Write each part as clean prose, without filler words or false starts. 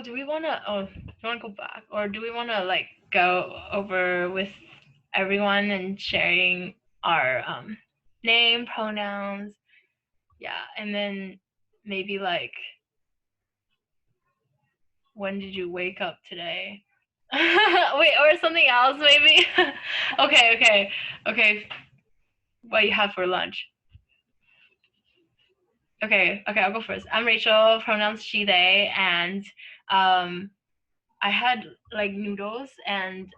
do we wanna go back, or do we wanna like go over with everyone and sharing our name, pronouns, yeah, and then maybe like when did you wake up today? Wait, or something else maybe. Okay. What you had for lunch? Okay, I'll go first. I'm Rachel, pronouns she, they, and I had like noodles and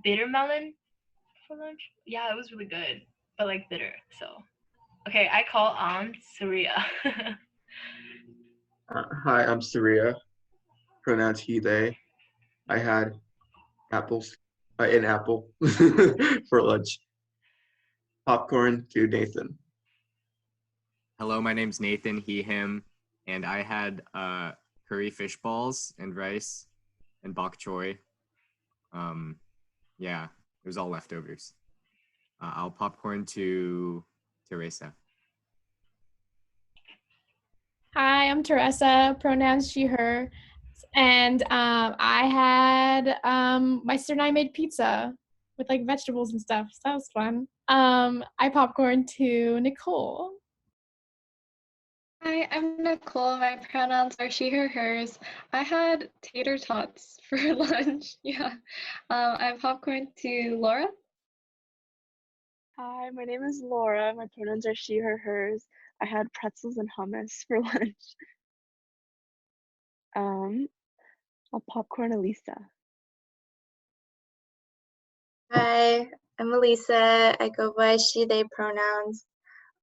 bitter melon for lunch. Yeah, it was really good, but like bitter. So okay, I call on Surya. Hi, I'm Surya, pronouns he, they. I had apples, an apple for lunch. Popcorn to Nathan. Hello, my name's Nathan, he, him, and I had curry fish balls and rice and bok choy. Yeah, it was all leftovers. I'll popcorn to Teresa. Hi, I'm Teresa, pronouns she, her. And I had, my sister and I made pizza with like vegetables and stuff. So that was fun. I popcorned to Nicole. Hi, I'm Nicole. My pronouns are she, her, hers. I had tater tots for lunch. Yeah. I popcorned to Laura. Hi, my name is Laura. My pronouns are she, her, hers. I had pretzels and hummus for lunch. I'll popcorn Elisa. Hi, I'm Elisa. I go by she, they pronouns.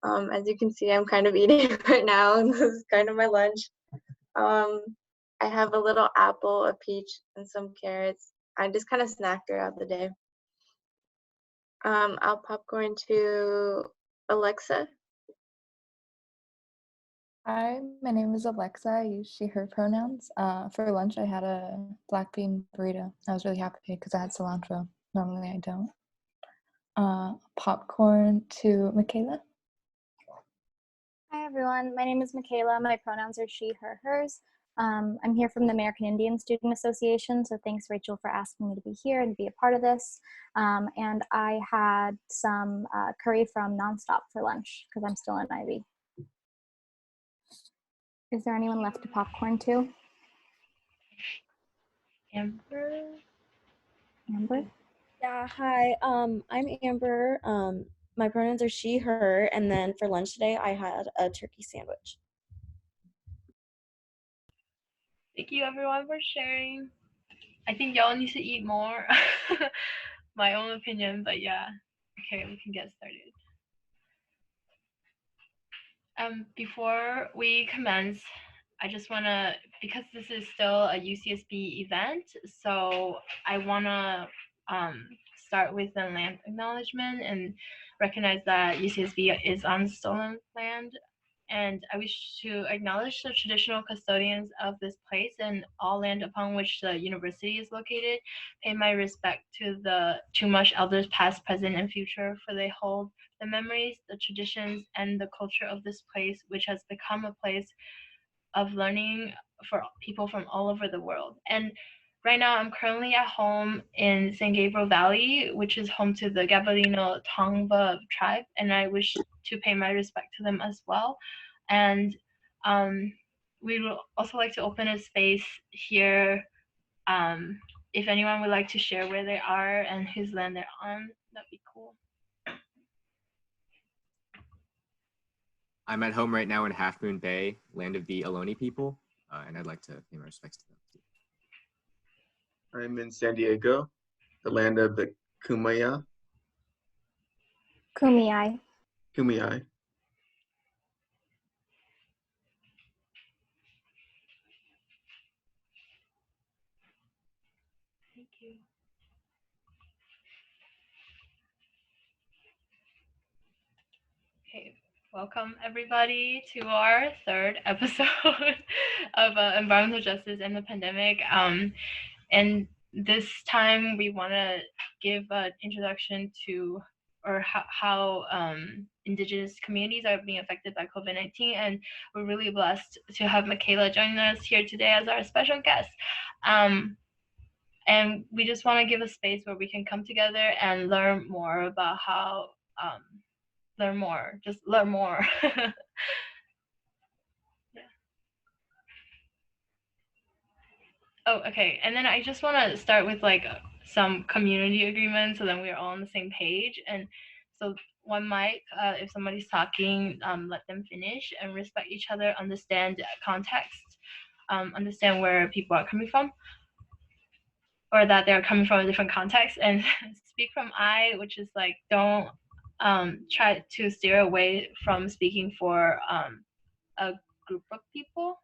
As you can see, I'm kind of eating right now, and this is kind of my lunch. I have a little apple, a peach, and some carrots. I just kind of snack throughout the day. I'll popcorn to Alexa. Hi, my name is Alexa. I use she, her pronouns. For lunch, I had a black bean burrito. I was really happy because I had cilantro. Normally, I don't. Popcorn to Michaela. Hi, everyone. My name is Michaela. My pronouns are she, her, hers. I'm here from the American Indian Student Association, so thanks, Rachel, for asking me to be here and be a part of this. And I had some curry from Nonstop for lunch because I'm still in IB. Is there anyone left to popcorn to? Amber? Yeah, hi. I'm Amber. My pronouns are she, her, and then for lunch today I had a turkey sandwich. Thank you everyone for sharing. I think y'all need to eat more. My own opinion, but yeah. Okay, we can get started. Before we commence, I just wanna, because this is still a UCSB event, so I wanna start with the land acknowledgement and recognize that UCSB is on stolen land. And I wish to acknowledge the traditional custodians of this place and all land upon which the university is located. Pay my respect to the Chumash elders past, present, and future, for they hold the memories, the traditions, and the culture of this place, which has become a place of learning for people from all over the world. And right now, I'm currently at home in San Gabriel Valley, which is home to the Gabalino Tongva tribe, and I wish to pay my respect to them as well. And we would also like to open a space here. If anyone would like to share where they are and whose land they're on, that'd be cool. I'm at home right now in Half Moon Bay, land of the Ohlone people, and I'd like to pay my respects to them too. I'm in San Diego, the land of the Kumeyaay. Kumeyaay. Kumeyaay. Thank you. Okay, welcome everybody to our third episode of environmental justice and the pandemic. And this time we want to give an introduction to or how Indigenous communities are being affected by COVID-19. And we're really blessed to have Michaela joining us here today as our special guest. And we just want to give a space where we can come together and learn more about how, learn more. Yeah. Oh, okay. And then I just want to start with like some community agreements so then we're all on the same page. And so one mic, if somebody's talking, let them finish and respect each other, understand context, understand where people are coming from, or that they're coming from a different context, and speak from I, which is like don't try to steer away from speaking for a group of people.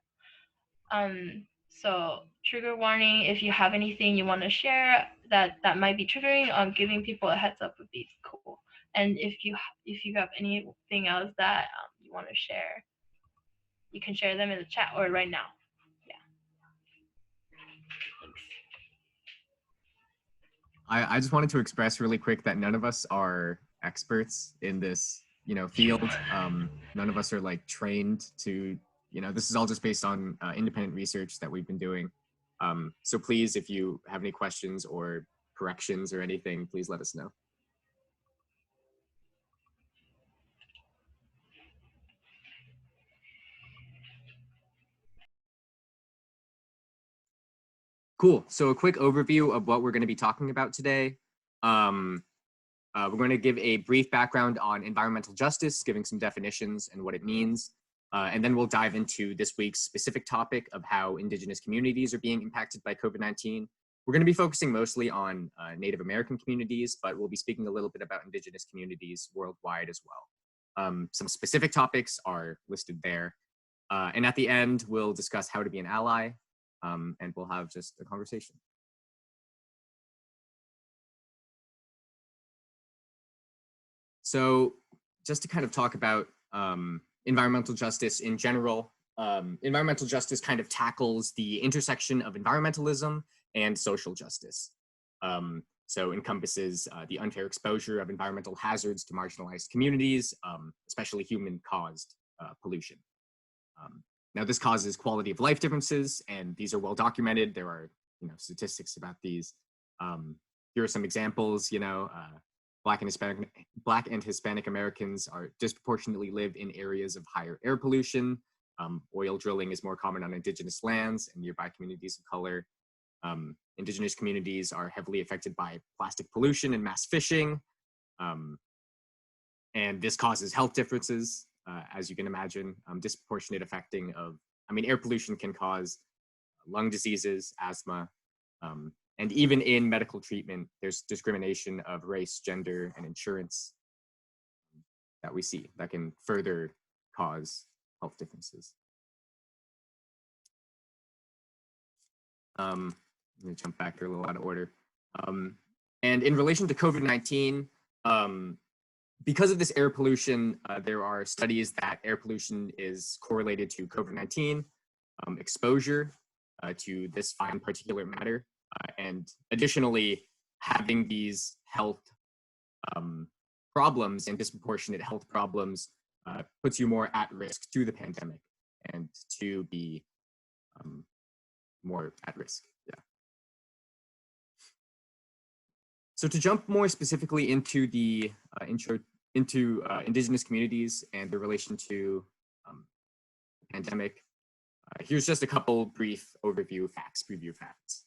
So trigger warning, if you have anything you want to share that might be triggering, giving people a heads up would be cool. And if you have anything else that you want to share, you can share them in the chat or right now. Yeah. Thanks. I just wanted to express really quick that none of us are experts in this, field. None of us are like trained to, this is all just based on independent research that we've been doing. So please, if you have any questions or corrections or anything, please let us know. Cool. So a quick overview of what we're going to be talking about today. We're going to give a brief background on environmental justice, giving some definitions and what it means. And then we'll dive into this week's specific topic of how Indigenous communities are being impacted by COVID-19. We're going to be focusing mostly on Native American communities, but we'll be speaking a little bit about Indigenous communities worldwide as well. Some specific topics are listed there. And at the end, we'll discuss how to be an ally, and we'll have just a conversation. So just to kind of talk about environmental justice in general, environmental justice kind of tackles the intersection of environmentalism and social justice. So encompasses the unfair exposure of environmental hazards to marginalized communities, especially human-caused pollution. Now this causes quality of life differences, and these are well documented. There are statistics about these. Here are some examples. Black and Hispanic Americans are disproportionately live in areas of higher air pollution. Oil drilling is more common on Indigenous lands and nearby communities of color. Indigenous communities are heavily affected by plastic pollution and mass fishing. And this causes health differences, as you can imagine. Disproportionate affecting of, air pollution can cause lung diseases, asthma, and even in medical treatment, there's discrimination of race, gender, and insurance that we see that can further cause health differences. Let me jump back here a little out of order. And in relation to COVID-19, because of this air pollution, there are studies that air pollution is correlated to COVID-19 exposure to this fine particulate matter. And additionally, having these health problems and disproportionate health problems puts you more at risk to the pandemic and to be more at risk. Yeah. So to jump more specifically into the intro into Indigenous communities and their relation to the pandemic, here's just a couple brief overview preview facts.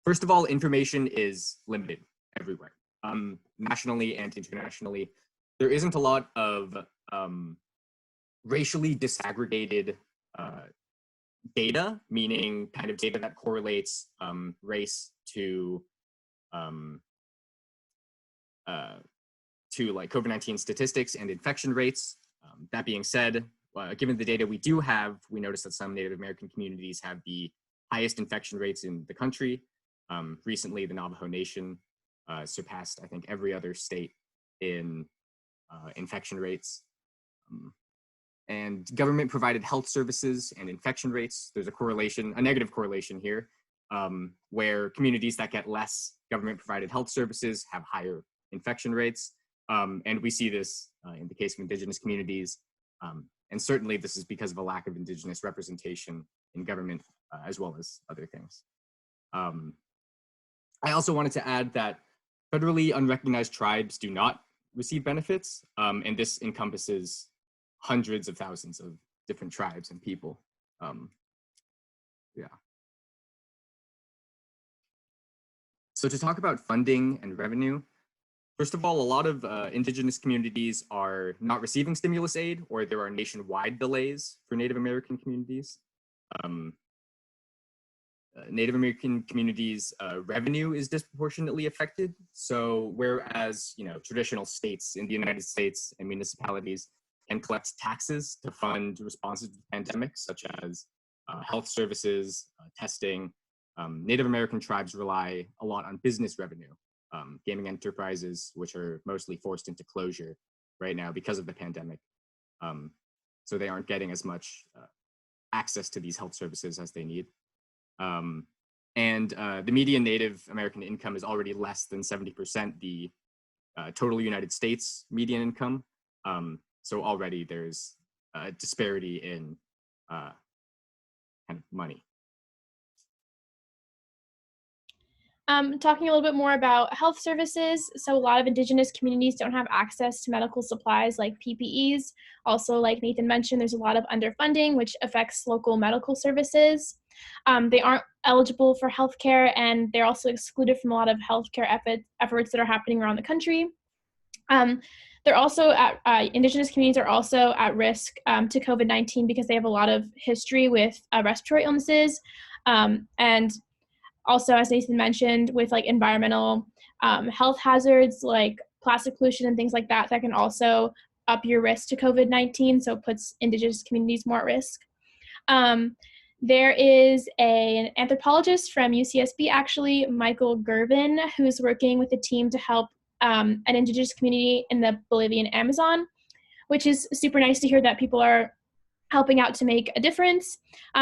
First of all, information is limited everywhere, nationally and internationally. There isn't a lot of racially disaggregated data, meaning kind of data that correlates race to like COVID-19 statistics and infection rates. That being said, given the data we do have, we notice that some Native American communities have the highest infection rates in the country. Recently, the Navajo Nation surpassed, I think, every other state in infection rates. And government-provided health services and infection rates, there's a negative correlation here, where communities that get less government-provided health services have higher infection rates. And we see this in the case of Indigenous communities. And certainly this is because of a lack of Indigenous representation in government, as well as other things. I also wanted to add that federally unrecognized tribes do not receive benefits, and this encompasses hundreds of thousands of different tribes and people. Yeah. So to talk about funding and revenue, first of all, a lot of Indigenous communities are not receiving stimulus aid, or there are nationwide delays for Native American communities. Native American communities' revenue is disproportionately affected. So whereas, traditional states in the United States and municipalities can collect taxes to fund responses to the pandemic, such as health services, testing, Native American tribes rely a lot on business revenue, gaming enterprises, which are mostly forced into closure right now because of the pandemic. So they aren't getting as much access to these health services as they need. And the median Native American income is already less than 70% the total United States median income. So already there's a disparity in kind of money. Talking a little bit more about health services. So a lot of Indigenous communities don't have access to medical supplies like PPEs. Also, like Nathan mentioned, there's a lot of underfunding, which affects local medical services. They aren't eligible for healthcare, and they're also excluded from a lot of healthcare efforts that are happening around the country. They're also Indigenous communities are also at risk to COVID-19 because they have a lot of history with respiratory illnesses, and also, as Nathan mentioned, with like environmental health hazards like plastic pollution and things like that, that can also up your risk to COVID-19, so it puts Indigenous communities more at risk. There is an anthropologist from UCSB, actually, Michael Gervin, who's working with a team to help an Indigenous community in the Bolivian Amazon, which is super nice to hear that people are helping out to make a difference.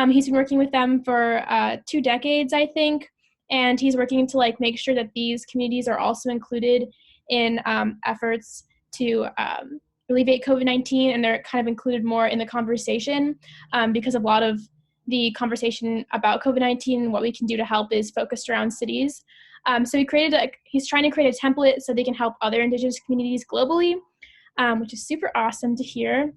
He's been working with them for 2 decades, I think, and he's working to like make sure that these communities are also included in efforts to alleviate COVID-19, and they're kind of included more in the conversation because a lot of the conversation about COVID-19 and what we can do to help is focused around cities. So he's trying to create a template so they can help other Indigenous communities globally, which is super awesome to hear.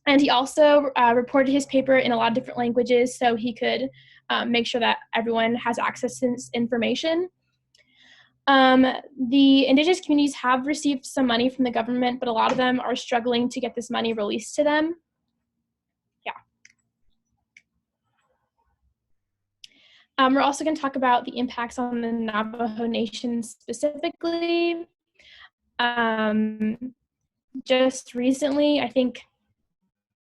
And he also reported his paper in a lot of different languages so he could make sure that everyone has access to this information. The Indigenous communities have received some money from the government, but a lot of them are struggling to get this money released to them. Yeah. We're also going to talk about the impacts on the Navajo Nation specifically. Just recently, I think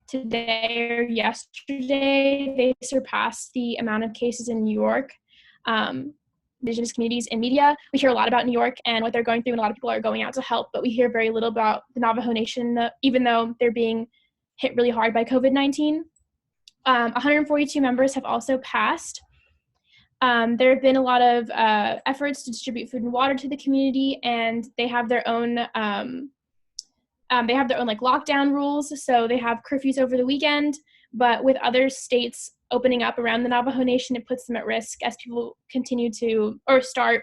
today or yesterday, they surpassed the amount of cases in New York. Indigenous communities in media, we hear a lot about New York and what they're going through, and a lot of people are going out to help, but we hear very little about the Navajo Nation, even though they're being hit really hard by COVID-19. 142 members have also passed. There have been a lot of efforts to distribute food and water to the community, and they have their own like lockdown rules. So they have curfews over the weekend, but with other states opening up around the Navajo Nation, it puts them at risk as people continue to or start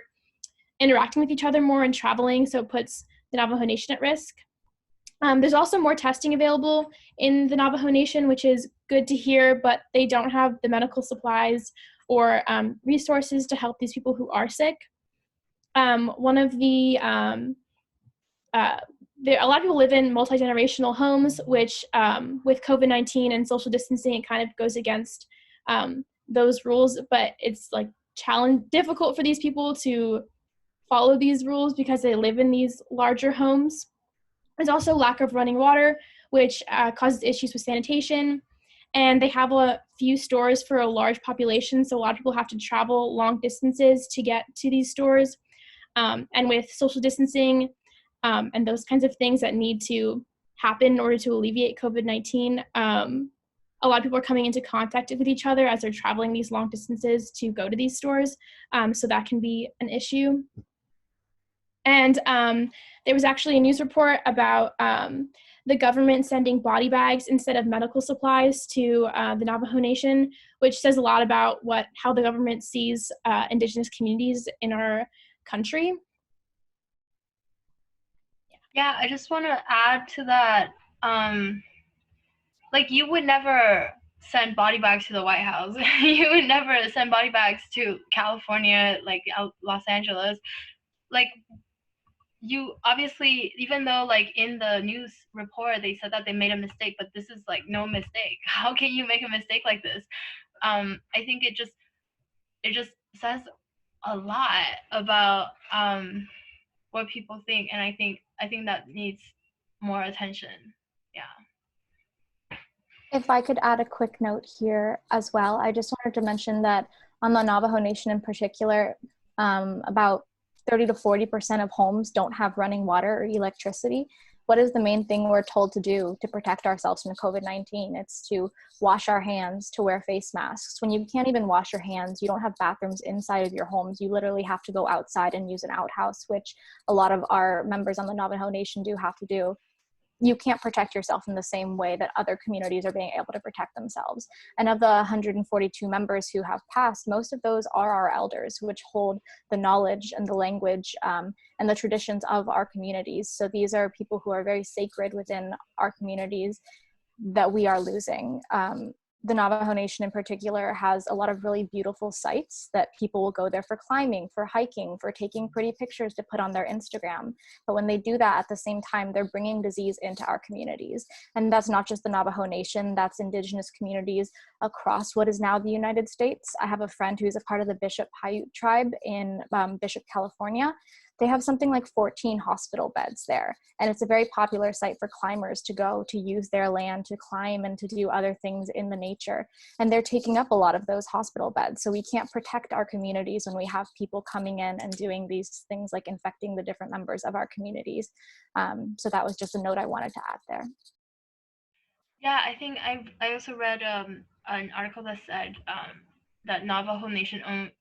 interacting with each other more and traveling. So it puts the Navajo Nation at risk. There's also more testing available in the Navajo Nation, which is good to hear, but they don't have the medical supplies or resources to help these people who are sick. One of the a lot of people live in multi-generational homes, which with COVID-19 and social distancing, it kind of goes against those rules, but it's like difficult for these people to follow these rules because they live in these larger homes. There's also lack of running water, which causes issues with sanitation, and they have a few stores for a large population, so a lot of people have to travel long distances to get to these stores, and with social distancing, and those kinds of things that need to happen in order to alleviate COVID-19. A lot of people are coming into contact with each other as they're traveling these long distances to go to these stores, so that can be an issue. And there was actually a news report about the government sending body bags instead of medical supplies to the Navajo Nation, which says a lot about how the government sees Indigenous communities in our country. Yeah, I just want to add to that. Like, you would never send body bags to the White House. You would never send body bags to California, like Los Angeles. Like, you obviously, even though like in the news report they said that they made a mistake, but this is like no mistake. How can you make a mistake like this? I think it just says a lot about what people think, and I think that needs more attention. Yeah. If I could add a quick note here as well, I just wanted to mention that on the Navajo Nation in particular, about 30 to 40% of homes don't have running water or electricity. What is the main thing we're told to do to protect ourselves from COVID-19? It's to wash our hands, to wear face masks. When you can't even wash your hands, you don't have bathrooms inside of your homes, you literally have to go outside and use an outhouse, which a lot of our members on the Navajo Nation do have to do. You can't protect yourself in the same way that other communities are being able to protect themselves. And of the 142 members who have passed, most of those are our elders, which hold the knowledge and the language and the traditions of our communities. So these are people who are very sacred within our communities that we are losing. The Navajo Nation in particular has a lot of really beautiful sites that people will go there for climbing, for hiking, for taking pretty pictures to put on their Instagram. But when they do that, at the same time, they're bringing disease into our communities. And that's not just the Navajo Nation, that's Indigenous communities across what is now the United States. I have a friend who's a part of the Bishop Paiute tribe in Bishop, California. They have something like 14 hospital beds there. And it's a very popular site for climbers to go to use their land to climb and to do other things in the nature. And they're taking up a lot of those hospital beds. So we can't protect our communities when we have people coming in and doing these things like infecting the different members of our communities. So that was just a note I wanted to add there. Yeah, I think I also read an article that said that Navajo Nation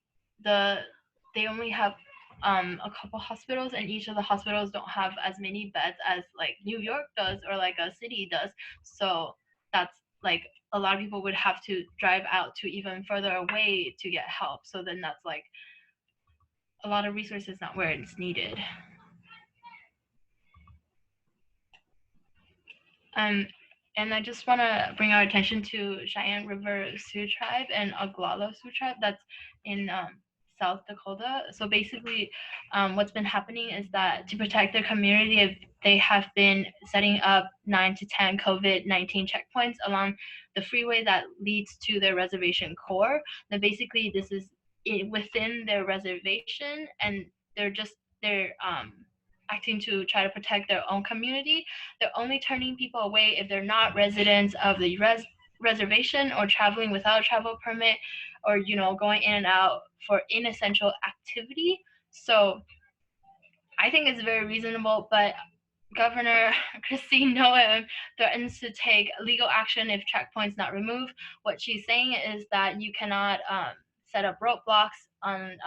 they only have a couple hospitals, and each of the hospitals don't have as many beds as like New York does or like a city does. So that's like a lot of people would have to drive out to even further away to get help. So then that's like a lot of resources not where it's needed. And I just want to bring our attention to Cheyenne River Sioux Tribe and Oglala Sioux Tribe that's in South Dakota. So basically, what's been happening is that to protect their community, they have been setting up 9 to 10 COVID-19 checkpoints along the freeway that leads to their reservation core. Then basically, this is within their reservation, and they're acting to try to protect their own community. They're only turning people away if they're not residents of the reservation or traveling without a travel permit, or going in and out for inessential activity. So I think it's very reasonable, but Governor Christine Noem threatens to take legal action if checkpoints not removed. What she's saying is that you cannot set up roadblocks on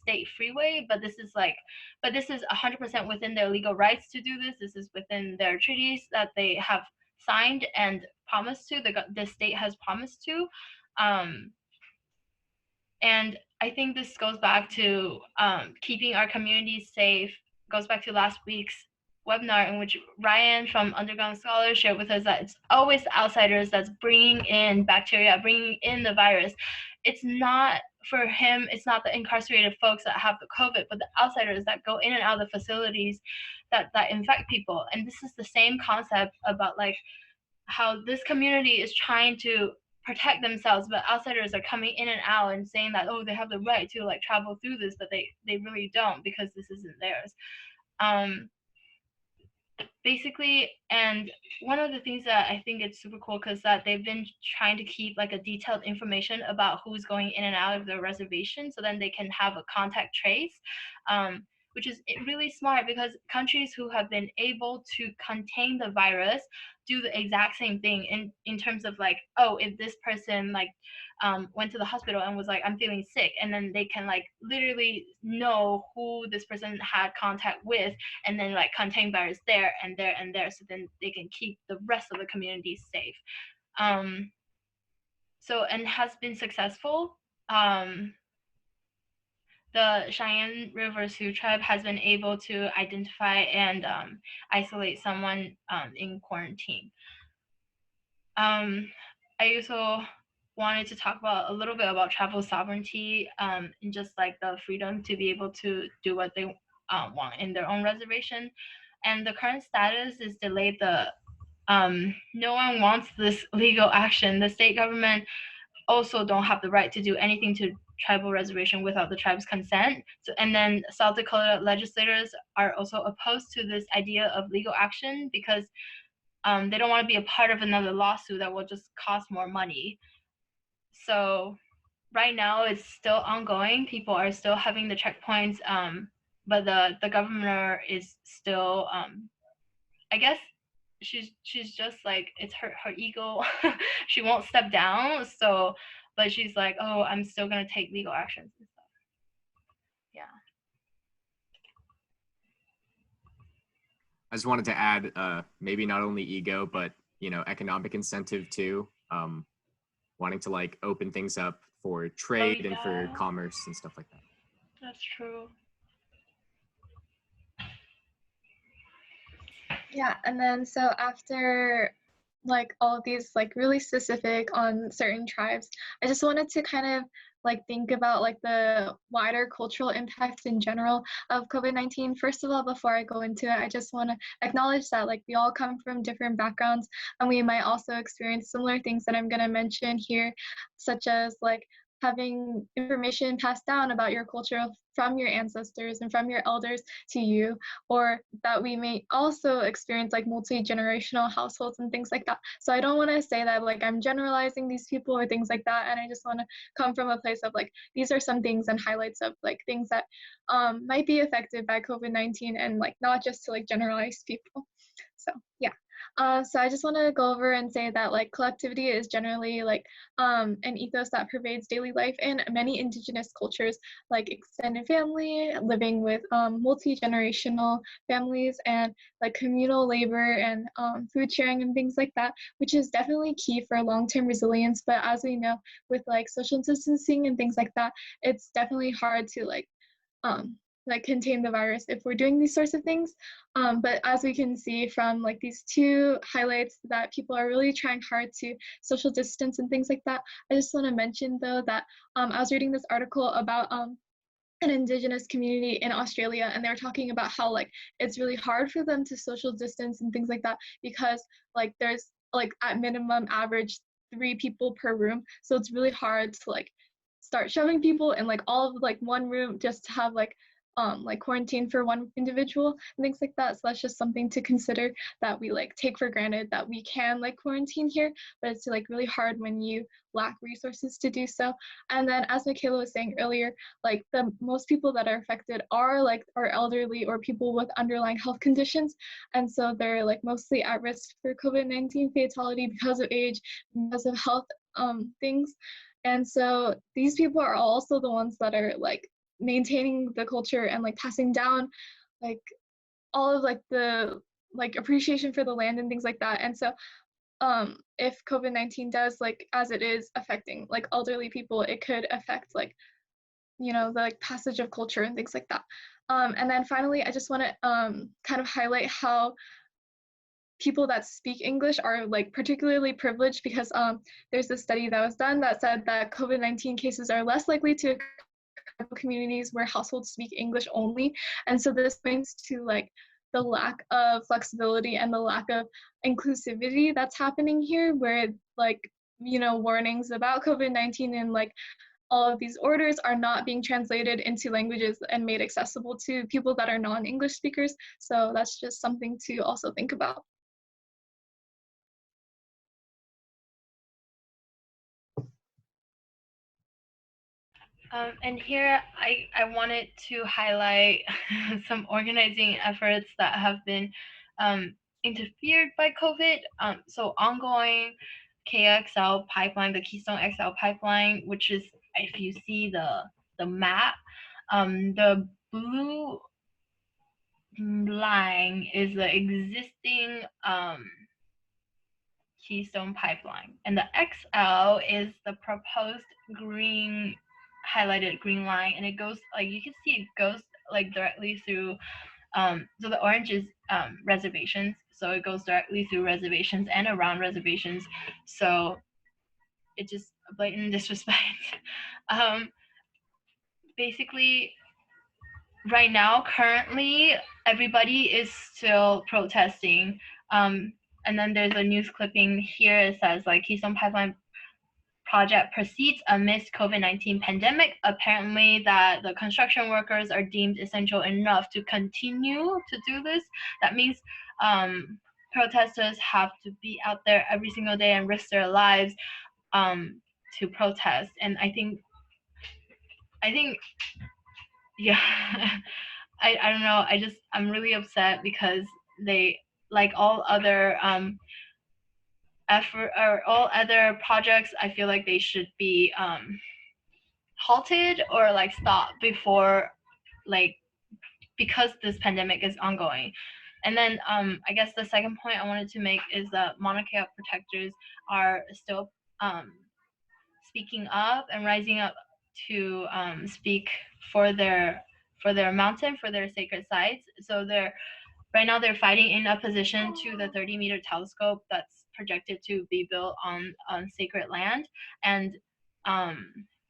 state freeway, but this is 100% within their legal rights to do this. This is within their treaties that they have signed and promised to, the state has promised to. And I think this goes back to keeping our communities safe, goes back to last week's webinar in which Ryan from Underground Scholars shared with us that it's always the outsiders that's bringing in bacteria, bringing in the virus. It's not for him, it's not the incarcerated folks that have the COVID, but the outsiders that go in and out of the facilities that infect people. And this is the same concept about like how this community is trying to protect themselves, but outsiders are coming in and out and saying that, oh, they have the right to like travel through this, but they really don't, because this isn't theirs. Basically, and one of the things that I think it's super cool, because that they've been trying to keep like a detailed information about who's going in and out of their reservation, so then they can have a contact trace. which is really smart because countries who have been able to contain the virus do the exact same thing in terms of like, oh, if this person like went to the hospital and was like, I'm feeling sick, and then they can like literally know who this person had contact with, and then like contain virus there and there and there, so then they can keep the rest of the community safe. So, and has been successful. The Cheyenne River Sioux tribe has been able to identify and isolate someone in quarantine. I also wanted to talk about a little bit about travel sovereignty and just like the freedom to be able to do what they want in their own reservation. And the current status is delayed. No one wants this legal action. The state government also don't have the right to do anything to tribal reservation without the tribe's consent. So, and then South Dakota legislators are also opposed to this idea of legal action because they don't want to be a part of another lawsuit that will just cost more money. So right now it's still ongoing. People are still having the checkpoints, but the governor is still, I guess, she's just like, it's her ego. She won't step down. So, but she's like, oh, I'm still gonna take legal actions and stuff. Yeah. I just wanted to add, maybe not only ego, but economic incentive too. Wanting to like open things up for trade and for commerce and stuff like that. That's true. Yeah, and then so after like all of these like really specific on certain tribes, I just wanted to kind of like think about like the wider cultural impacts in general of COVID-19. First of all, before I go into it, I just want to acknowledge that like we all come from different backgrounds and we might also experience similar things that I'm going to mention here, such as like having information passed down about your culture from your ancestors and from your elders to you, or that we may also experience like multi-generational households and things like that. So I don't want to say that like I'm generalizing these people or things like that, and I just want to come from a place of like, these are some things and highlights of like things that might be affected by COVID-19, and like not just to like generalize people. So yeah. So I just want to go over and say that like collectivity is generally like an ethos that pervades daily life in many Indigenous cultures, like extended family, living with multi-generational families, and like communal labor and food sharing and things like that, which is definitely key for long-term resilience. But as we know, with like social distancing and things like that, it's definitely hard to like contain the virus if we're doing these sorts of things. But as we can see from like these two highlights that people are really trying hard to social distance and things like that, I just want to mention though that I was reading this article about an Indigenous community in Australia, and they're talking about how like it's really hard for them to social distance and things like that because like there's like at minimum average 3 people per room, so it's really hard to like start shoving people in like all of like one room just to have like quarantine for one individual and things like that. So that's just something to consider, that we like take for granted that we can like quarantine here, but it's like really hard when you lack resources to do so. And then as Michaela was saying earlier, like the most people that are affected are elderly or people with underlying health conditions, and so they're like mostly at risk for COVID-19 fatality because of age, because of health things. And so these people are also the ones that are like maintaining the culture and like passing down like all of like the like appreciation for the land and things like that. And so if COVID-19 does, like as it is affecting like elderly people, it could affect like the like passage of culture and things like that. And then finally, I just want to kind of highlight how people that speak English are like particularly privileged, because there's a study that was done that said that COVID-19 cases are less likely to communities where households speak English only. And so this points to like the lack of flexibility and the lack of inclusivity that's happening here, where like warnings about COVID-19 and like all of these orders are not being translated into languages and made accessible to people that are non-English speakers. So that's just something to also think about. And here I wanted to highlight some organizing efforts that have been interfered by COVID. So ongoing KXL pipeline, the Keystone XL pipeline, which is, if you see the map, the blue line is the existing Keystone pipeline, and the XL is the proposed green, highlighted green line, and it goes, like you can see, it goes like directly through. So the orange is reservations, so it goes directly through reservations and around reservations. So it's just a blatant disrespect. Basically, right now, currently, everybody is still protesting. And then there's a news clipping here. It says like Keystone Pipeline project proceeds amidst COVID-19 pandemic. Apparently that the construction workers are deemed essential enough to continue to do this. That means protesters have to be out there every single day and risk their lives to protest. And I think yeah, I don't know, I'm really upset because they, like all other effort or all other projects, I feel like they should be halted or like stopped before, like, because this pandemic is ongoing. And then I guess the second point I wanted to make is that Mauna Kea protectors are still speaking up and rising up to speak for their mountain, for their sacred sites. So right now they're fighting in opposition to the 30-meter telescope that's projected to be built on sacred land. And I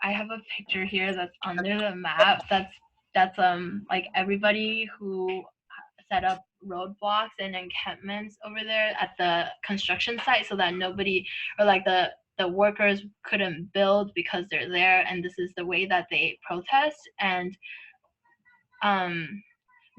have a picture here that's under the map. That's like everybody who set up roadblocks and encampments over there at the construction site so that nobody, or like the workers couldn't build because they're there, and this is the way that they protest. And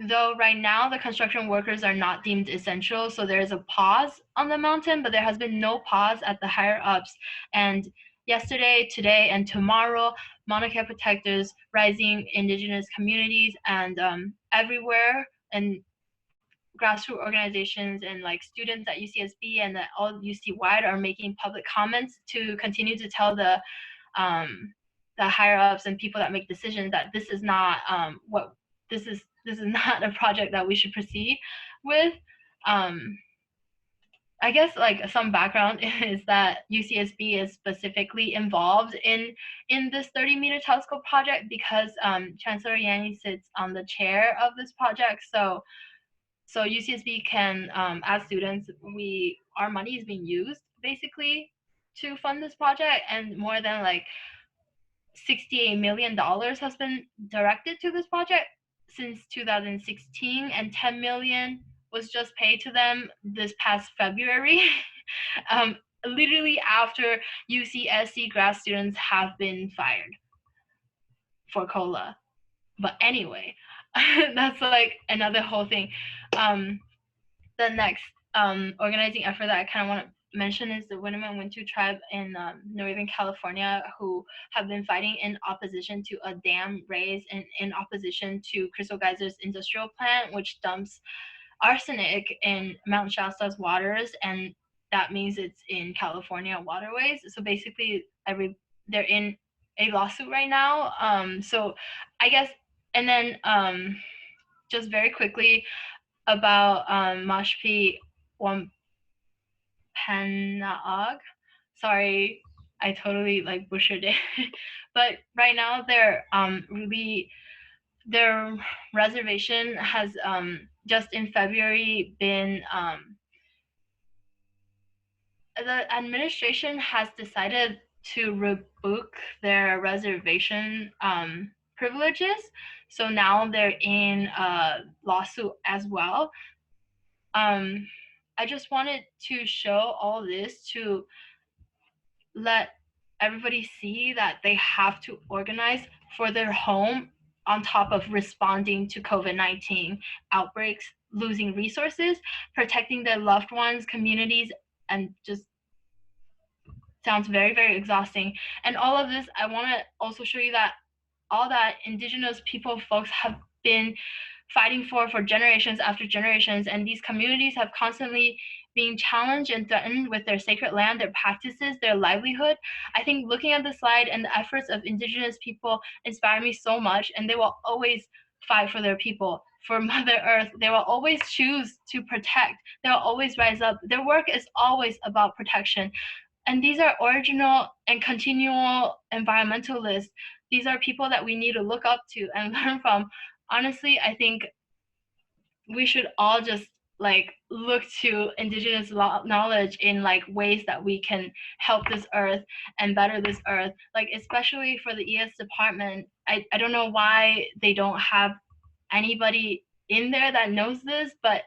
though right now the construction workers are not deemed essential, so there's a pause on the mountain, but there has been no pause at the higher ups. And yesterday, today, and tomorrow, Mauna Kea protectors, rising Indigenous communities, and everywhere, and grassroots organizations and like students at UCSB and all UC wide are making public comments to continue to tell the higher ups and people that make decisions that this is not this is not a project that we should proceed with. I guess like some background is that UCSB is specifically involved in this 30-meter telescope project because Chancellor Yanni sits on the chair of this project. So UCSB can, as students, our money is being used basically to fund this project, and more than like $68 million has been directed to this project since 2016, and $10 million was just paid to them this past February, literally after UCSC grad students have been fired for COLA. But anyway, that's like another whole thing. The next organizing effort that I kind of want to mention is the Winnemem Wintu tribe in Northern California, who have been fighting in opposition to a dam raise and in opposition to Crystal Geysers industrial plant, which dumps arsenic in Mount Shasta's waters, and that means it's in California waterways. So basically, they're in a lawsuit right now. So I guess, and then just very quickly about Mashpee Wampanoag. Sorry, I totally like butchered it. But right now they're their reservation has just in February been the administration has decided to rebook their reservation privileges. So now they're in a lawsuit as well. I just wanted to show all this to let everybody see that they have to organize for their home on top of responding to COVID-19 outbreaks, losing resources, protecting their loved ones, communities, and just sounds very, very exhausting. And all of this, I want to also show you that all that Indigenous people folks have been fighting for generations after generations, and these communities have constantly been challenged and threatened with their sacred land, their practices, their livelihood. I think looking at the slide and the efforts of Indigenous people inspire me so much, and they will always fight for their people, for Mother Earth. They will always choose to protect. They will always rise up. Their work is always about protection. And these are original and continual environmentalists. These are people that we need to look up to and learn from. Honestly, I think we should all just like look to Indigenous knowledge in like ways that we can help this earth and better this earth. Like especially for the ES department, I don't know why they don't have anybody in there that knows this, but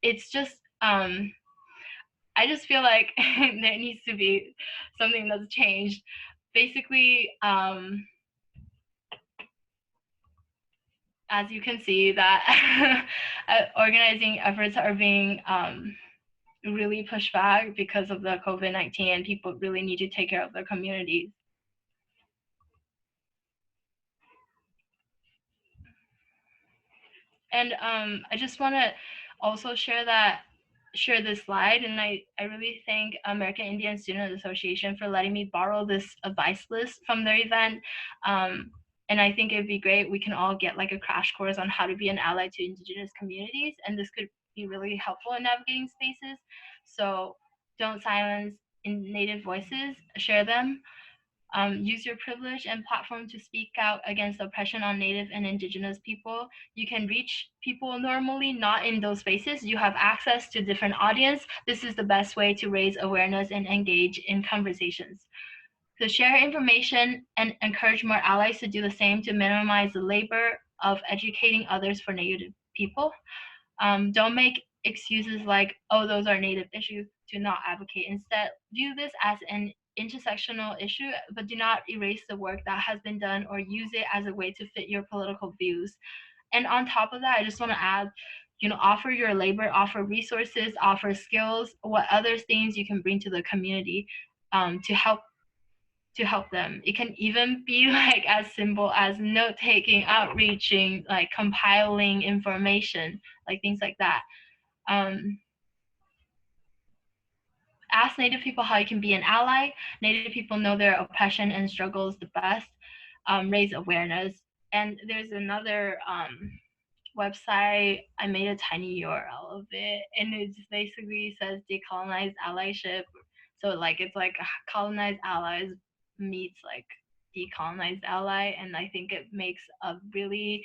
it's just I just feel like there needs to be something that's changed. Basically, as you can see that organizing efforts are being really pushed back because of the COVID-19, and people really need to take care of their communities. And I just want to also share this slide, and I really thank American Indian Student Association for letting me borrow this advice list from their event. And I think it'd be great, we can all get like a crash course on how to be an ally to Indigenous communities, and this could be really helpful in navigating spaces. So don't silence Native voices, share them. Use your privilege and platform to speak out against oppression on Native and Indigenous people. You can reach people normally not in those spaces. You have access to different audience. This is the best way to raise awareness and engage in conversations. So share information and encourage more allies to do the same to minimize the labor of educating others for Native people. Don't make excuses like, oh, those are Native issues, to not advocate. Instead, view this as an intersectional issue, but do not erase the work that has been done or use it as a way to fit your political views. And on top of that, I just want to add, offer your labor, offer resources, offer skills, what other things you can bring to the community to help them. It can even be like as simple as note-taking, outreaching, like compiling information, like things like that. Ask Native people how you can be an ally. Native people know their oppression and struggles the best. Raise awareness. And there's another website, I made a tiny URL of it, and it basically says decolonized allyship. So like it's like colonized allies meets like decolonized ally, and I think it makes a really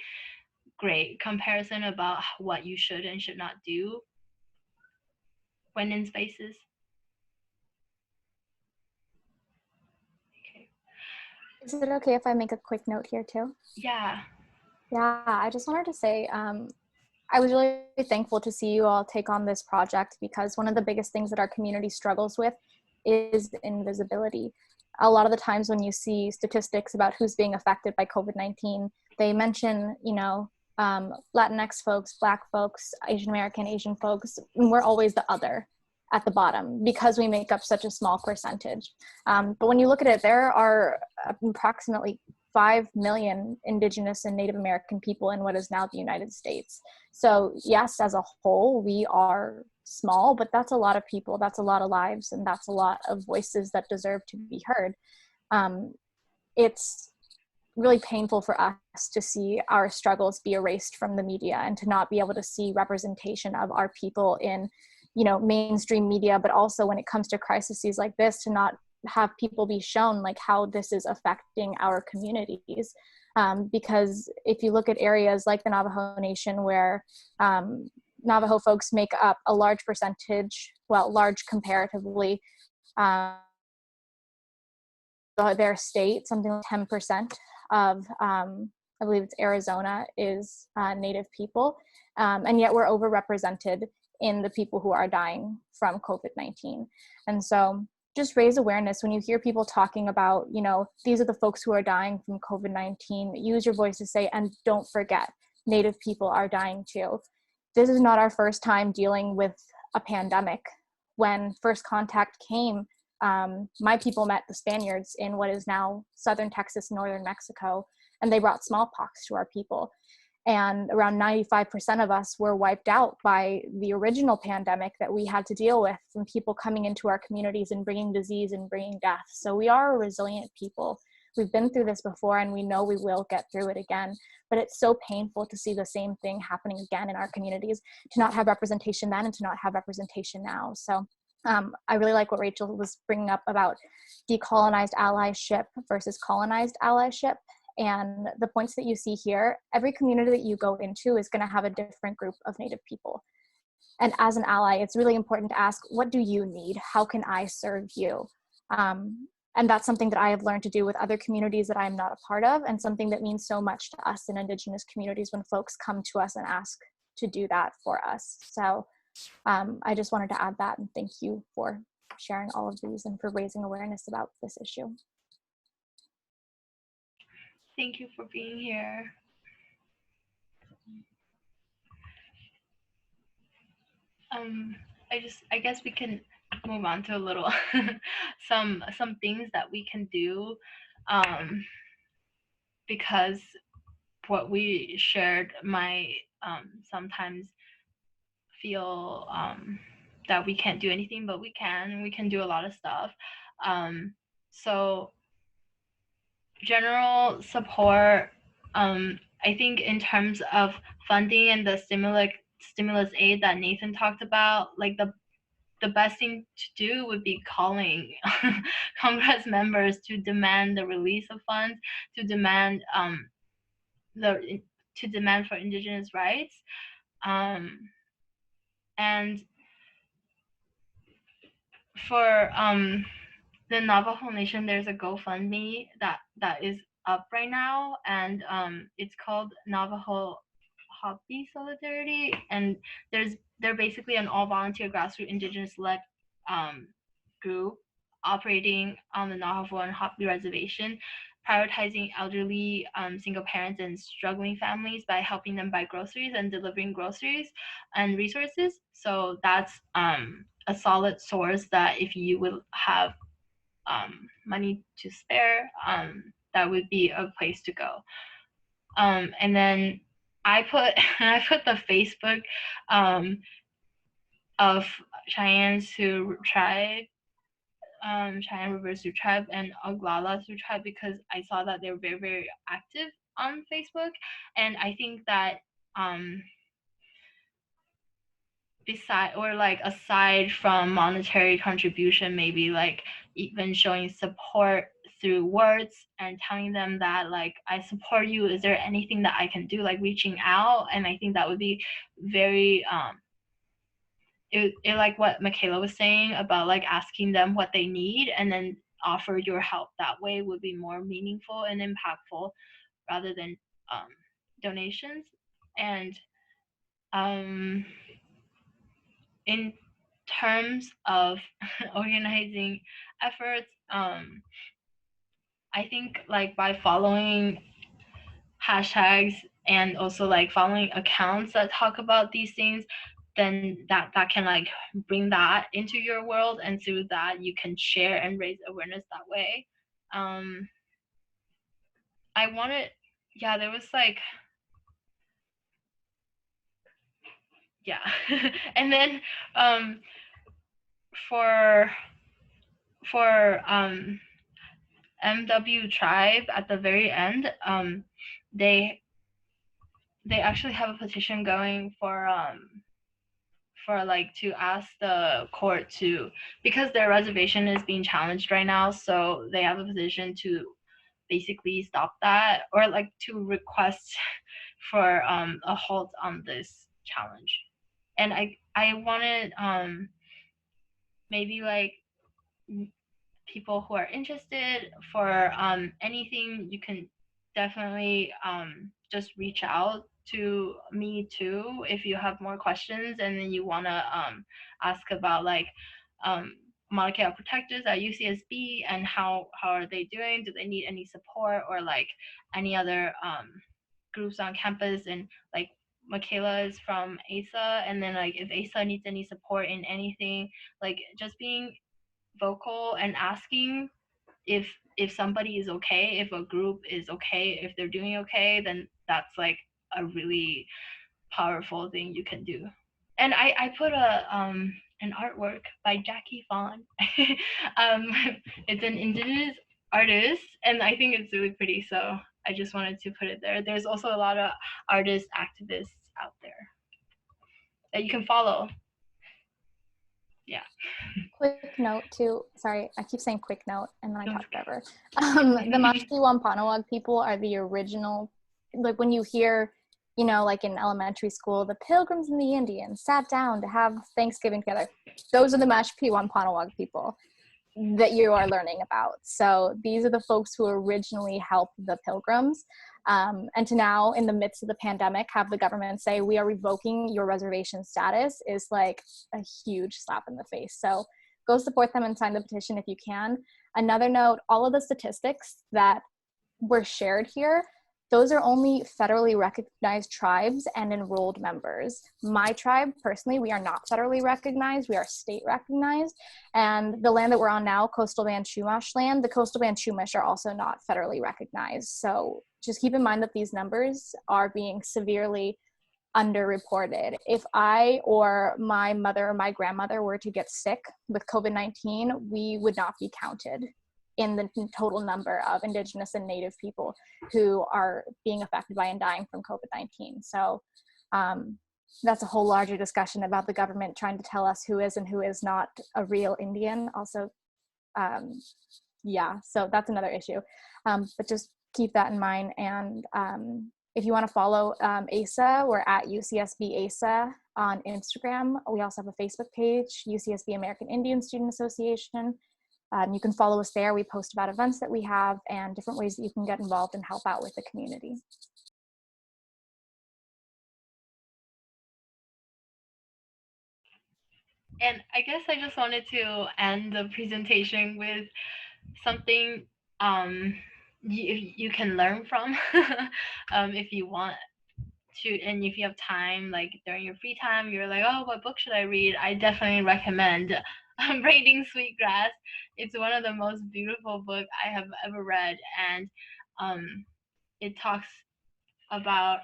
great comparison about what you should and should not do when in spaces. Okay. Is it okay if I make a quick note here too? Yeah. Yeah, I just wanted to say, I was really thankful to see you all take on this project, because one of the biggest things that our community struggles with is invisibility. A lot of the times when you see statistics about who's being affected by COVID-19, they mention, Latinx folks, Black folks, Asian American, Asian folks, and we're always the other at the bottom because we make up such a small percentage. But when you look at it, there are approximately 5 million Indigenous and Native American people in what is now the United States. So yes, as a whole, we are small, but that's a lot of people, that's a lot of lives, and that's a lot of voices that deserve to be heard. It's really painful for us to see our struggles be erased from the media and to not be able to see representation of our people in, mainstream media, but also when it comes to crises like this, to not have people be shown like how this is affecting our communities. Because if you look at areas like the Navajo Nation, where Navajo folks make up a large percentage, well, large comparatively, their state, something like 10% of, I believe it's Arizona, is Native people. And yet we're overrepresented in the people who are dying from COVID-19. And so just raise awareness when you hear people talking about, these are the folks who are dying from COVID-19, use your voice to say, and don't forget, Native people are dying too. This is not our first time dealing with a pandemic. When first contact came, my people met the Spaniards in what is now southern Texas, northern Mexico, and they brought smallpox to our people. And around 95% of us were wiped out by the original pandemic that we had to deal with, from people coming into our communities and bringing disease and bringing death. So we are a resilient people. We've been through this before, and we know we will get through it again. But it's so painful to see the same thing happening again in our communities, to not have representation then and to not have representation now. So I really like what Rachel was bringing up about decolonized allyship versus colonized allyship. And the points that you see here, every community that you go into is going to have a different group of Native people. And as an ally, it's really important to ask, what do you need? How can I serve you? And that's something that I have learned to do with other communities that I'm not a part of, and something that means so much to us in Indigenous communities when folks come to us and ask to do that for us. So I just wanted to add that, and thank you for sharing all of these and for raising awareness about this issue. Thank you for being here. I guess we can move on to a little some things that we can do, because what we shared might sometimes feel that we can't do anything, but we can do a lot of stuff. So general support, I think in terms of funding and the stimulus aid that Nathan talked about, like the best thing to do would be calling Congress members to demand the release of funds, to demand for Indigenous rights, and for the Navajo Nation, there's a GoFundMe that is up right now, and it's called Navajo Hopi Solidarity, and they're basically an all-volunteer grassroots Indigenous-led group operating on the Navajo and Hopi reservation, prioritizing elderly, single parents and struggling families by helping them buy groceries and delivering groceries and resources. So that's a solid source that if you will have money to spare, that would be a place to go. And then I put the Facebook of Cheyenne Sioux Tribe, Cheyenne River Sioux Tribe, and Oglala Sioux Tribe, because I saw that they were very, very active on Facebook, and I think that aside from monetary contribution, maybe like even showing support through words and telling them that like, I support you, is there anything that I can do, like reaching out. And I think that would be very it like what Michaela was saying about like asking them what they need and then offer your help that way would be more meaningful and impactful rather than donations. And in terms of organizing efforts, I think like by following hashtags and also like following accounts that talk about these things, then that can like bring that into your world, and through that you can share and raise awareness that way. I wanted, yeah, there was like, yeah. And then for MW Tribe at the very end, they actually have a petition going for like to ask the court to, because their reservation is being challenged right now, so they have a petition to basically stop that, or like to request for a halt on this challenge. And I wanted maybe like people who are interested for anything, you can definitely just reach out to me too if you have more questions, and then you want to ask about like Monica protectors at UCSB and how are they doing, do they need any support, or like any other groups on campus. And like Michaela is from ASA, and then like if ASA needs any support in anything, like just being vocal and asking if if somebody is okay, if a group is okay, if they're doing okay, then that's like a really powerful thing you can do. And I put an artwork by Jackie Fawn. It's an Indigenous artist, and I think it's really pretty, so I just wanted to put it there. There's also a lot of artists, activists out there that you can follow. Yeah. Quick note too, sorry, I keep saying quick note and then I talk forever. The Mashpee Wampanoag people are the original, like when you hear, you know, like in elementary school, the Pilgrims and the Indians sat down to have Thanksgiving together. Those are the Mashpee Wampanoag people that you are learning about. So these are the folks who originally helped the Pilgrims. And to now, in the midst of the pandemic, have the government say, we are revoking your reservation status is like a huge slap in the face. So go support them and sign the petition if you can. Another note, all of the statistics that were shared here, those are only federally recognized tribes and enrolled members. My tribe, personally, we are not federally recognized. We are state recognized. And the land that we're on now, Coastal Band Chumash land, the Coastal Band Chumash are also not federally recognized. So just keep in mind that these numbers are being severely underreported. If I or my mother or my grandmother were to get sick with COVID-19, we would not be counted in the total number of Indigenous and Native people who are being affected by and dying from COVID-19. So that's a whole larger discussion about the government trying to tell us who is and who is not a real Indian. Also, yeah, so that's another issue. But just keep that in mind. And if you want to follow ASA, we're at UCSB ASA on Instagram. We also have a Facebook page, UCSB American Indian Student Association. You can follow us there. We post about events that we have and different ways that you can get involved and help out with the community. And I guess I just wanted to end the presentation with something you can learn from if you want to, and if you have time, like during your free time, you're like, oh, what book should I read? I definitely recommend Braiding Sweetgrass. It's one of the most beautiful books I have ever read, and it talks about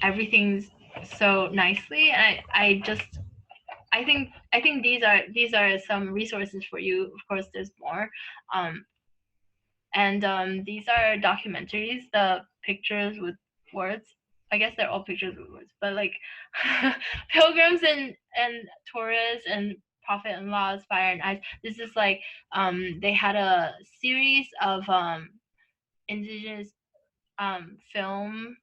everything so nicely. And I think these are some resources for you. Of course, there's more. And these are documentaries, the pictures with words. I guess they're all pictures with words, but like Pilgrims and Tourists and Prophet-in-Law's Fire and Ice. This is like they had a series of Indigenous film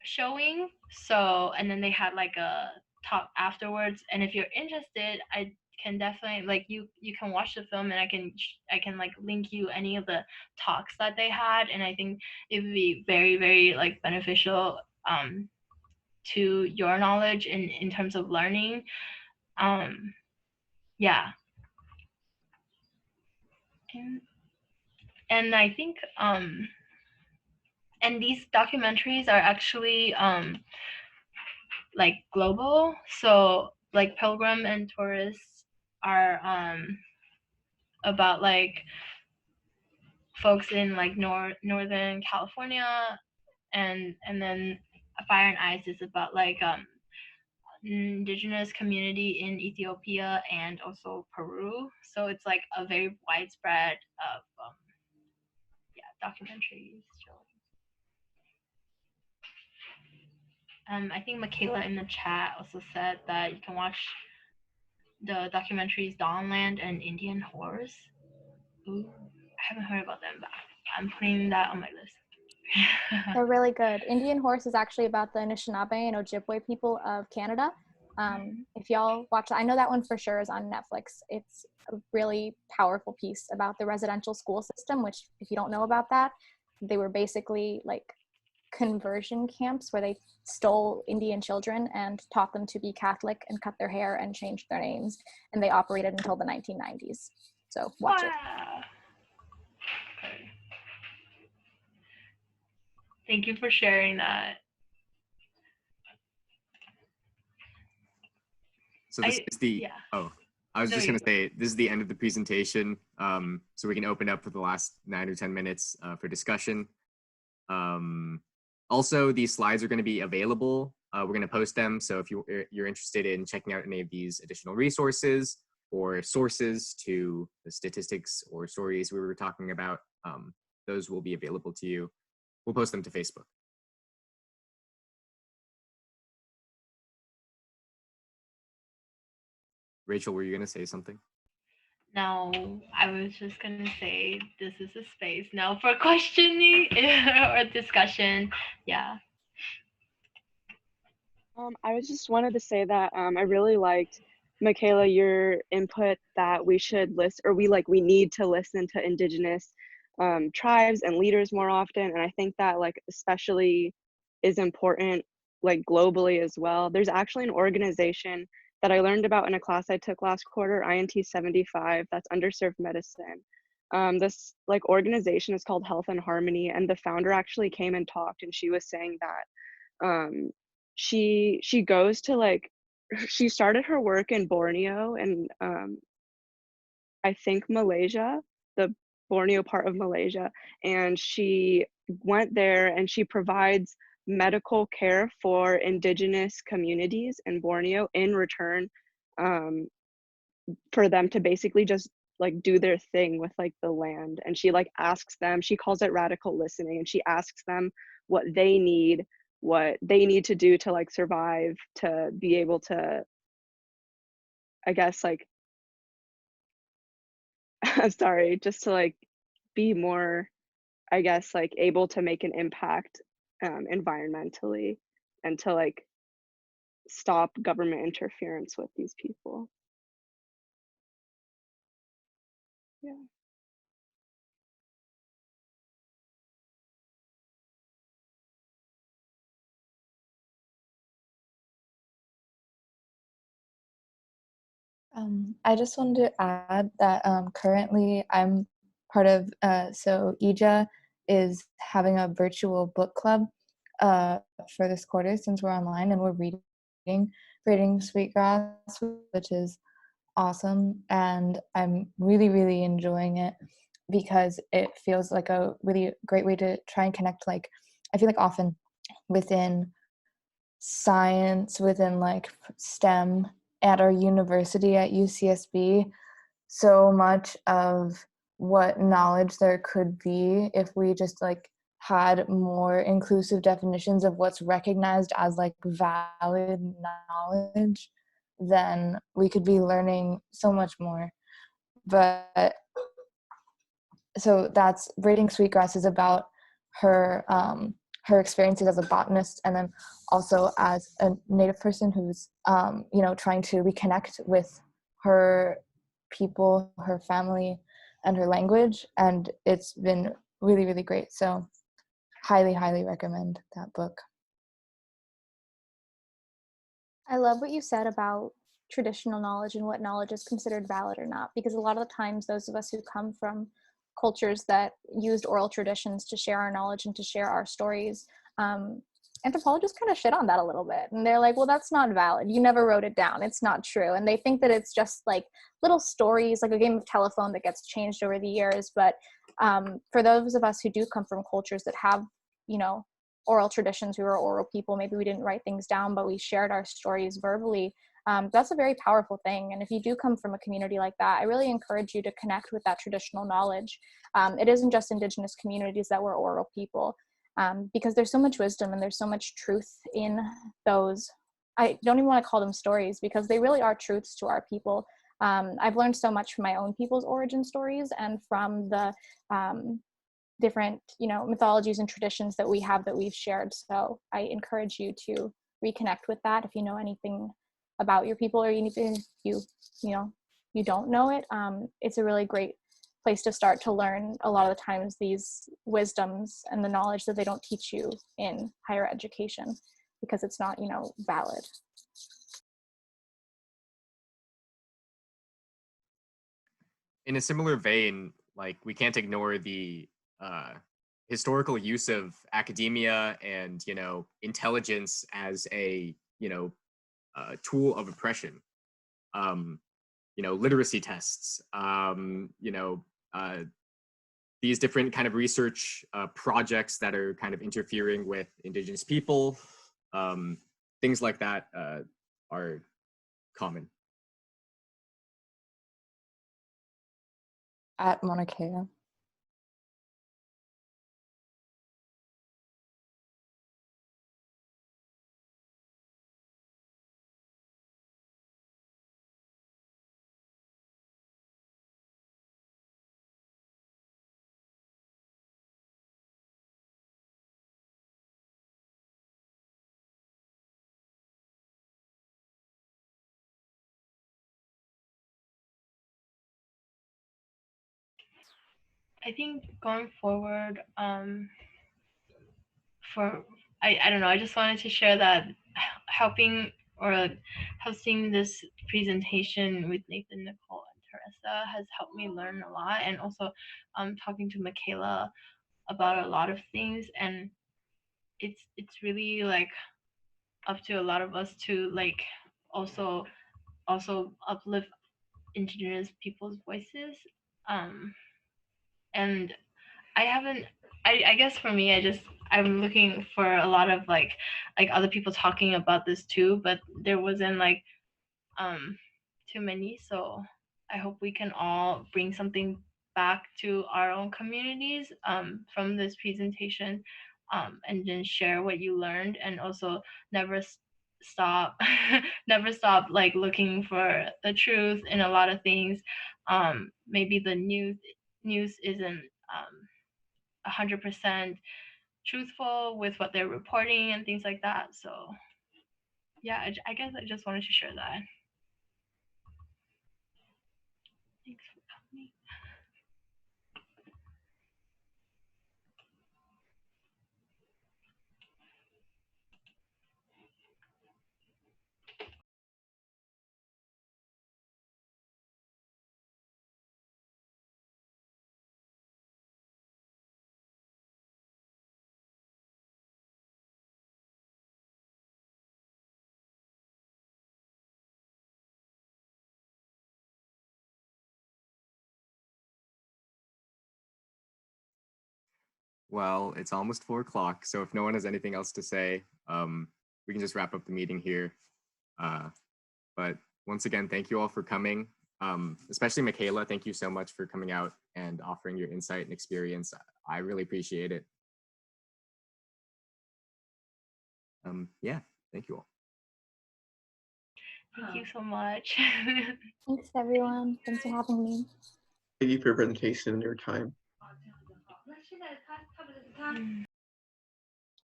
showing. So, and then they had like a talk afterwards. And if you're interested, I can definitely, like, you can watch the film, and I can like link you any of the talks that they had, and I think it would be very, very like beneficial to your knowledge in terms of learning. Yeah. And I think and these documentaries are actually like global. So like Pilgrim and Tourists are about like folks in like Northern California, and then Fire and Ice is about like Indigenous community in Ethiopia and also Peru. So it's like a very widespread of documentaries. I think Michaela in the chat also said that you can watch the documentaries Dawnland and Indian Horse. Ooh, I haven't heard about them, but I'm putting that on my list. They're really good. Indian Horse is actually about the Anishinaabe and Ojibwe people of Canada. If y'all watch that, I know that one for sure is on Netflix. It's a really powerful piece about the residential school system, which if you don't know about that, they were basically like conversion camps where they stole Indian children and taught them to be Catholic and cut their hair and change their names. And they operated until the 1990s. So watch it. Okay. Thank you for sharing that. So this is the, yeah. oh, I was There just you going to say, this is the end of the presentation, so we can open up for the last 9 or 10 minutes for discussion. Also, these slides are going to be available. We're going to post them, so if you're interested in checking out any of these additional resources or sources to the statistics or stories we were talking about, those will be available to you. We'll post them to Facebook. Rachel, were you going to say something? No, I was just gonna say this is a space now for questioning or discussion. Yeah. I was just wanted to say that I really liked, Michaela, your input that we should list, or we need to listen to Indigenous tribes and leaders more often. And I think that especially is important globally as well. There's actually an organization that I learned about in a class I took last quarter, INT 75, that's underserved medicine. This organization is called Health and Harmony, and the founder actually came and talked, and she was saying that she goes to she started her work in Borneo and I think Malaysia, the Borneo part of Malaysia, and she went there and she provides medical care for indigenous communities in Borneo in return for them to basically just do their thing with the land. And she asks them, she calls it radical listening, and she asks them what they need to do to survive, to be able to, I guess I'm sorry, just to be more, I guess able to make an impact environmentally, and to stop government interference with these people. Yeah. I just wanted to add that currently I'm part of, so EJA is having a virtual book club for this quarter since we're online, and we're reading Sweetgrass, which is awesome. And I'm really, really enjoying it because it feels like a really great way to try and connect, I feel like often within science, within STEM at our university at UCSB, so much of what knowledge there could be if we just had more inclusive definitions of what's recognized as valid knowledge, then we could be learning so much more. But so that's Braiding Sweetgrass is about her her experiences as a botanist, and then also as a Native person who's trying to reconnect with her people, her family, and her language. And it's been really, really great. So highly, highly recommend that book. I love what you said about traditional knowledge and what knowledge is considered valid or not, because a lot of the times those of us who come from cultures that used oral traditions to share our knowledge and to share our stories, anthropologists kind of shit on that a little bit, and they're like, well, that's not valid, you never wrote it down, it's not true. And they think that it's just little stories, like a game of telephone that gets changed over the years. But for those of us who do come from cultures that have oral traditions, we were oral people, maybe we didn't write things down, but we shared our stories verbally. That's a very powerful thing. And if you do come from a community like that, I really encourage you to connect with that traditional knowledge. It isn't just Indigenous communities that were oral people, because there's so much wisdom and there's so much truth in those. I don't even want to call them stories, because they really are truths to our people. I've learned so much from my own people's origin stories and from the different mythologies and traditions that we have, that we've shared. So I encourage you to reconnect with that. If you know anything about your people, or anything you don't know it, it's a really great place to start to learn a lot of the times these wisdoms and the knowledge that they don't teach you in higher education, because it's not valid. In a similar vein, we can't ignore the historical use of academia and intelligence as a tool of oppression. literacy tests, these different kind of research projects that are kind of interfering with Indigenous people, things like that are common. At Mauna Kea. I think going forward, I don't know, I just wanted to share that helping or hosting this presentation with Nathan, Nicole, and Teresa has helped me learn a lot, and also talking to Michaela about a lot of things, and it's really like up to a lot of us to like also uplift Indigenous people's voices. And I guess for me, I'm looking for a lot of like other people talking about this too, but there wasn't like too many. So I hope we can all bring something back to our own communities from this presentation, and then share what you learned, and also never stop never stop like looking for the truth in a lot of things. Maybe the news isn't 100% truthful with what they're reporting and things like that. So yeah, I guess I just wanted to share that. Thanks for coming. Well, it's almost 4 o'clock, so if no one has anything else to say, we can just wrap up the meeting here. But once again, thank you all for coming. Especially Michaela, thank you so much for coming out and offering your insight and experience. I really appreciate it. Yeah, thank you all. Thank you so much. Thanks, everyone. Thanks for having me. Thank you for your presentation and your time.